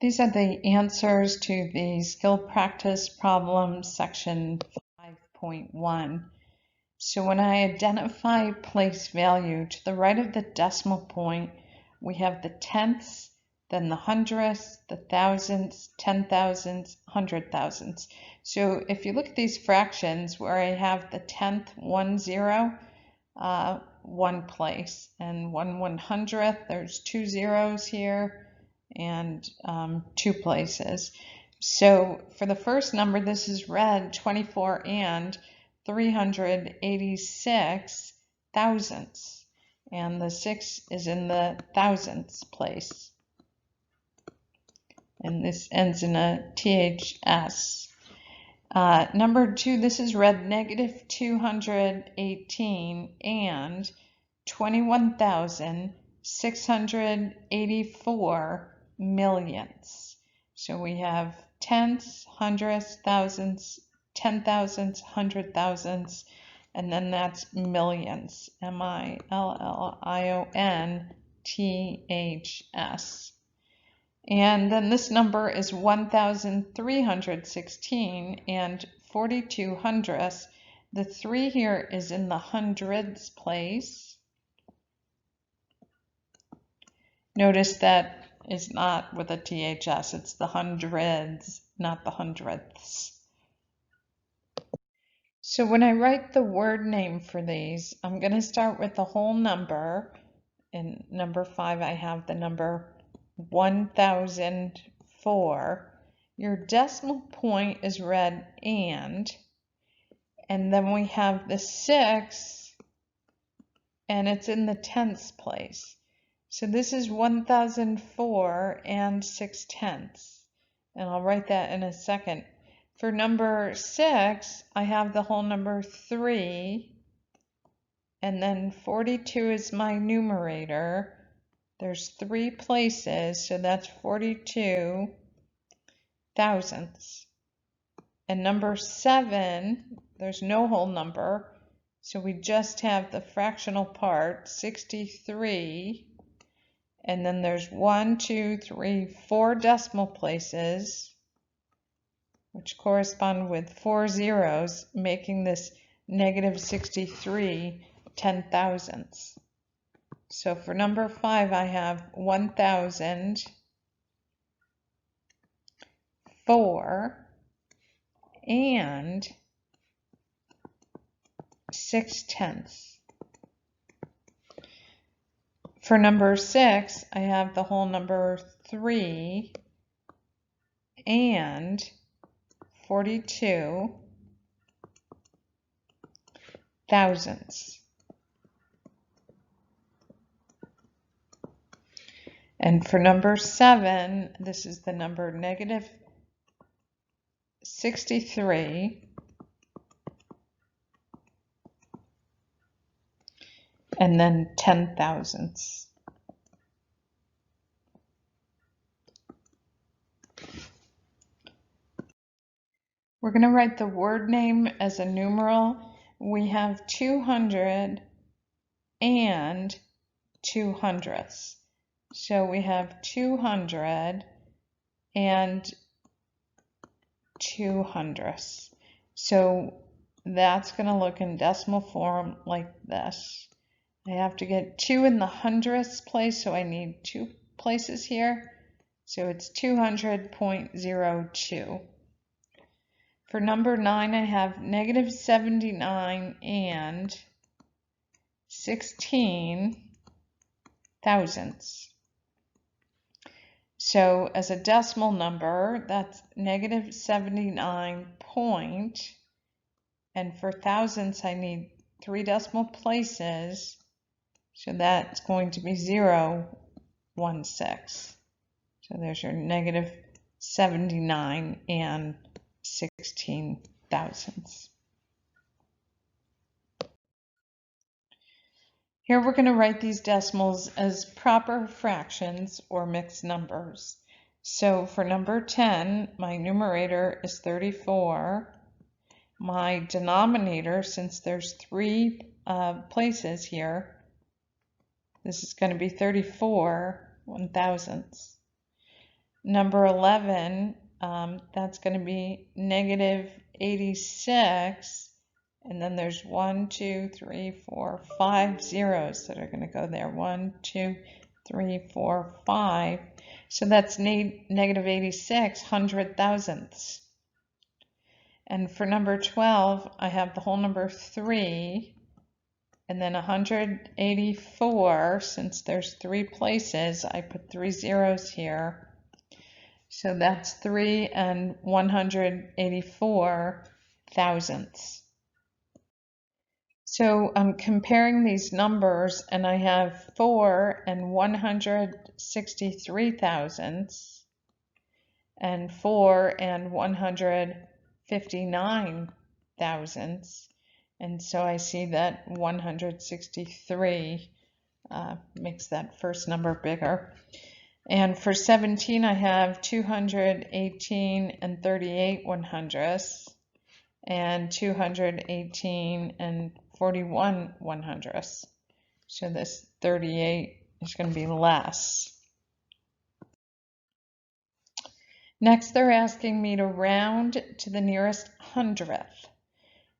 These are the answers to the skill practice problems section 5.1. So when I identify place value, to the right of the decimal point, we have the tenths, then the hundredths, the thousandths, 10,000ths, 100,000ths. So if you look at these fractions where I have the tenth 10, one place, and 1/100th, there's 2 zeros here, and 2 places. So for the first number, this is red, 24 and 386 thousandths, and the 6 is in the thousandths place, and this ends in a THS. Number 2, this is red, negative 218 and 21,684 millionths. So we have tenths, hundredths, thousandths, 10,000ths, 100,000ths, and then that's millions, millionths. And then this number is 1,316 and 42 hundredths. The 3 here is in the hundreds place. Notice that is not with a THS, it's the hundreds, not the hundredths. So when I write the word name for these, I'm going to start with the whole number. In number 5, I have the number 1004. Your decimal point is red and then we have the 6, and it's in the tenths place. So this is 1004 and 6/10, and I'll write that in a second. For number 6, I have the whole number 3, and then 42 is my numerator. There's 3 places, so that's 42 thousandths. And number 7, there's no whole number, so we just have the fractional part, 63. And then there's 1, 2, 3, 4 decimal places, which correspond with 4 zeros, making this negative 63 10,000ths. So for number 5, I have 1,004 and 6/10. For number 6, I have the whole number 3 and 42 thousandths. And for number 7, this is the number negative 63 and then 10 thousandths. We're going to write the word name as a numeral. We have 200 and 2 hundredths. So we have 200 and 2 hundredths. So that's going to look in decimal form like this. I have to get 2 in the hundredths place, so I need 2 places here. So it's 200.02. For number 9, I have negative 79 and 16 thousandths. So as a decimal number, that's negative 79 point, and for thousandths I need 3 decimal places, so that's going to be 0.16. So there's your negative 79 and 16 thousandths. Here we're going to write these decimals as proper fractions or mixed numbers. So for number 10, my numerator is 34. My denominator, since there's 3 places here, this is going to be 34 1,000ths. Number 11, that's going to be negative 86. And then there's 1, 2, 3, 4, 5 zeros that are going to go there. 1, 2, 3, 4, 5. So that's negative 86 hundred thousandths. And for number 12, I have the whole number 3. And then 184, since there's 3 places, I put 3 zeros here. So that's 3 and 184 thousandths. So I'm comparing these numbers, and I have 4 and 163 thousandths, and 4 and 159 thousandths. And so I see that 163 makes that first number bigger. And for 17, I have 218 and 38 100ths, and 218 and 41 100ths. So this 38 is going to be less. Next, they're asking me to round to the nearest hundredth.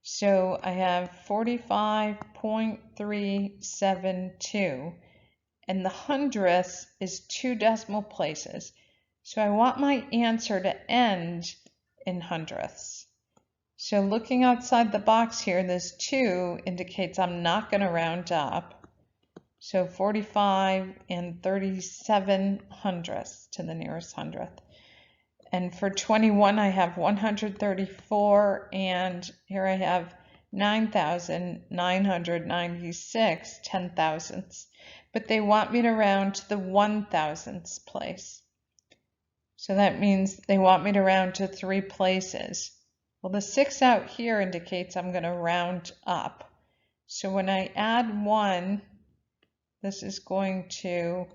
So I have 45.372, and the hundredths is 2 decimal places. So I want my answer to end in hundredths. So looking outside the box here, this 2 indicates I'm not going to round up. So 45 and 37 hundredths to the nearest hundredth. And for 21, I have 134, and here I have 9,996 ten thousandths. But they want me to round to the 1,000ths place. So that means they want me to round to 3 places. Well, the 6 out here indicates I'm going to round up. So when I add 1, this is going to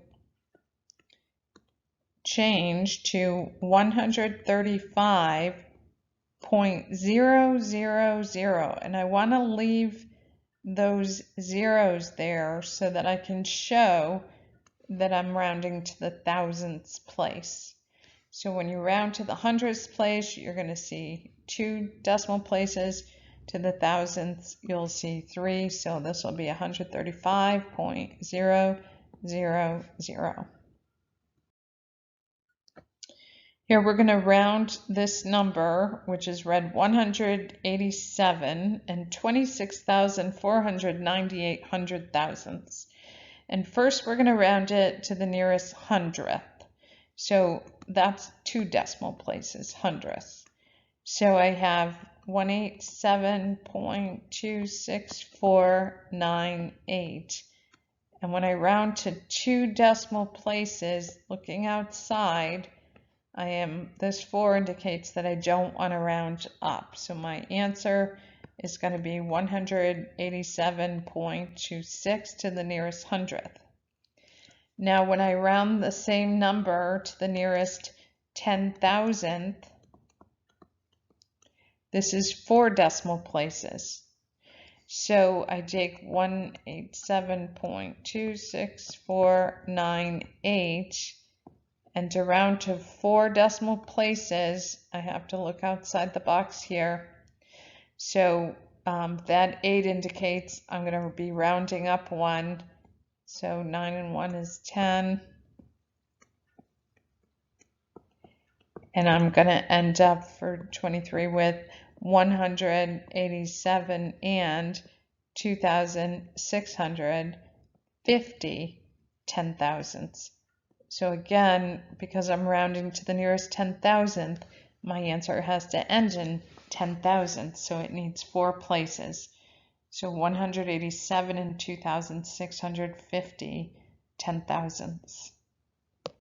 change to 135.000, and I want to leave those zeros there so that I can show that I'm rounding to the thousandths place. So when you round to the hundredths place, you're going to see 2 decimal places. To the thousandths, you'll see 3, so this will be 135.000. Here we're going to round this number, which is read 187 and 26,498 hundred thousandths. And first we're going to round it to the nearest hundredth. So that's 2 decimal places, hundredths. So I have 187.26498. And when I round to 2 decimal places, looking outside, this 4 indicates that I don't want to round up. So my answer is going to be 187.26 to the nearest hundredth. Now when I round the same number to the nearest 10,000th, this is 4 decimal places. So I take 187.26498, and to round to 4 decimal places, I have to look outside the box here. So that 8 indicates I'm going to be rounding up 1. So 9 and 1 is 10. And I'm going to end up for 23 with 187 and 2,650 ten thousandths. So again, because I'm rounding to the nearest 10,000th, my answer has to end in 10,000, so it needs 4 places. So 187 and 2,650 ten thousandths.